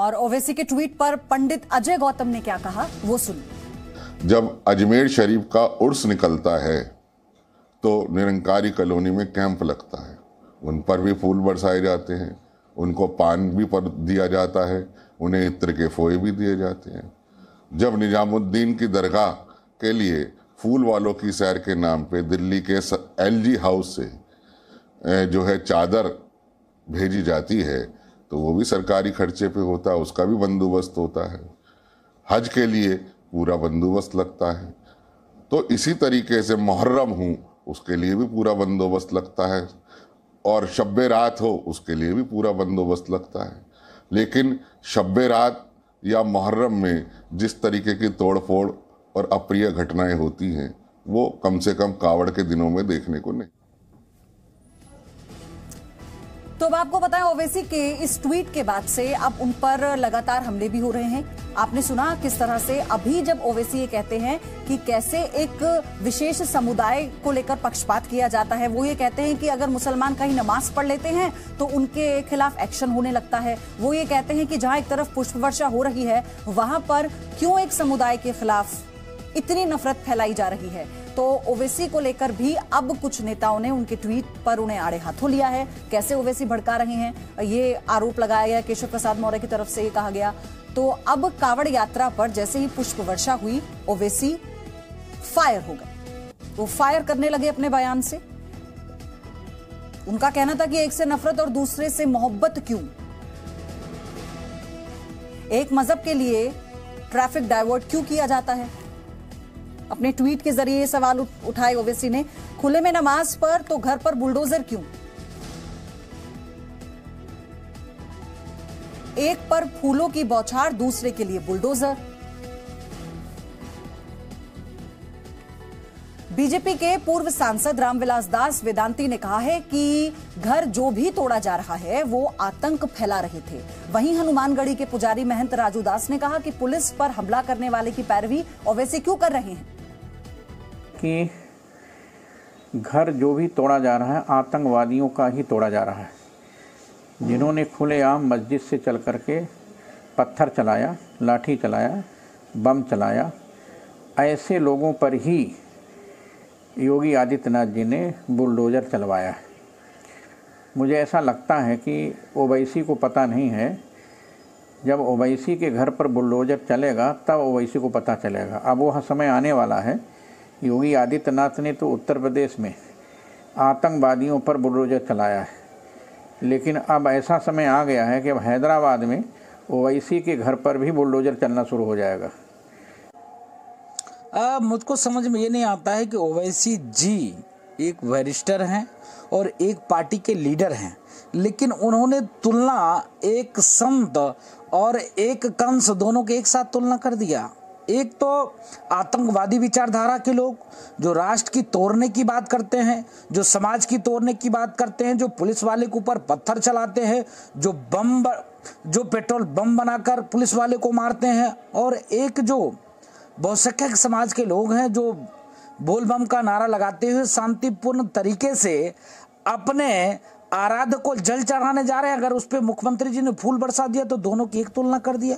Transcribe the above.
और ओवैसी के ट्वीट पर पंडित अजय गौतम ने क्या कहा वो सुनिए। जब अजमेर शरीफ का उर्स निकलता है तो निरंकारी कॉलोनी में कैंप लगता है, उन पर भी फूल बरसाए जाते हैं, उनको पान भी पर दिया जाता है, उन्हें इत्र के फोए भी दिए जाते हैं। जब निजामुद्दीन की दरगाह के लिए फूल वालों की सैर के नाम पे दिल्ली के LG हाउस से जो है चादर भेजी जाती है तो वो भी सरकारी खर्चे पे होता है, उसका भी बंदोबस्त होता है। हज के लिए पूरा बंदोबस्त लगता है। तो इसी तरीके से मुहर्रम हूँ उसके लिए भी पूरा बंदोबस्त लगता है, और शब्बे रात हो उसके लिए भी पूरा बंदोबस्त लगता है। लेकिन शब्बे रात या मुहर्रम में जिस तरीके की तोड़फोड़ और अप्रिय घटनाएं होती हैं वो कम से कम कावड़ के दिनों में देखने को नहीं। तो अब आपको बताएं, ओवैसी के इस ट्वीट के बाद से अब उन पर लगातार हमले भी हो रहे हैं। आपने सुना किस तरह से अभी जब ओवैसी ये कहते हैं कि कैसे एक विशेष समुदाय को लेकर पक्षपात किया जाता है, वो ये कहते हैं कि अगर मुसलमान कहीं नमाज पढ़ लेते हैं तो उनके खिलाफ एक्शन होने लगता है। वो ये कहते हैं कि जहां एक तरफ पुष्प वर्षा हो रही है वहां पर क्यों एक समुदाय के खिलाफ इतनी नफरत फैलाई जा रही है। तो ओवैसी को लेकर भी अब कुछ नेताओं ने उनके ट्वीट पर उन्हें आड़े हाथों लिया है। कैसे ओवैसी भड़का रहे हैं ये आरोप लगाया गया, केशव प्रसाद मौर्य की तरफ से ये कहा गया। तो अब कावड़ यात्रा पर जैसे ही पुष्प वर्षा हुई ओवैसी फायर हो गए, वो फायर करने लगे अपने बयान से। उनका कहना था कि एक से नफरत और दूसरे से मोहब्बत क्यों, एक मजहब के लिए ट्रैफिक डाइवर्ट क्यों किया जाता है। अपने ट्वीट के जरिए ये सवाल उठाए ओवैसी ने। खुले में नमाज पर तो घर पर बुलडोजर क्यों, एक पर फूलों की बौछार दूसरे के लिए बुलडोजर। बीजेपी के पूर्व सांसद रामविलास दास वेदांती ने कहा है कि घर जो भी तोड़ा जा रहा है वो आतंक फैला रहे थे। वहीं हनुमानगढ़ी के पुजारी महंत राजू दास ने कहा कि पुलिस पर हमला करने वाले की पैरवी ओवैसी क्यों कर रहे हैं। कि घर जो भी तोड़ा जा रहा है आतंकवादियों का ही तोड़ा जा रहा है, जिन्होंने खुलेआम मस्जिद से चल करके पत्थर चलाया, लाठी चलाया, बम चलाया, ऐसे लोगों पर ही योगी आदित्यनाथ जी ने बुलडोजर चलवाया है। मुझे ऐसा लगता है कि ओवैसी को पता नहीं है, जब ओवैसी के घर पर बुलडोजर चलेगा तब ओवैसी को पता चलेगा। अब वह समय आने वाला है। योगी आदित्यनाथ ने तो उत्तर प्रदेश में आतंकवादियों पर बुलडोजर चलाया है, लेकिन अब ऐसा समय आ गया है कि अब हैदराबाद में ओवैसी के घर पर भी बुलडोजर चलना शुरू हो जाएगा। मुझको समझ में ये नहीं आता है कि ओवैसी जी एक वरिष्ठर हैं और एक पार्टी के लीडर हैं, लेकिन उन्होंने तुलना एक संत और एक कंस दोनों के एक साथ तुलना कर दिया। एक तो आतंकवादी विचारधारा के लोग जो राष्ट्र की तोड़ने की बात करते हैं, जो समाज की तोड़ने की बात करते हैं, जो पुलिस वाले के ऊपर पत्थर चलाते हैं, जो पेट्रोल बम बनाकर पुलिस वाले को मारते हैं, और एक जो बहुसंख्यक समाज के लोग हैं जो बोल बम का नारा लगाते हुए शांतिपूर्ण तरीके से अपने आराध्य को जल चढ़ाने जा रहे हैं। अगर उस पर मुख्यमंत्री जी ने फूल बरसा दिया तो दोनों की एक तुलना कर दिया।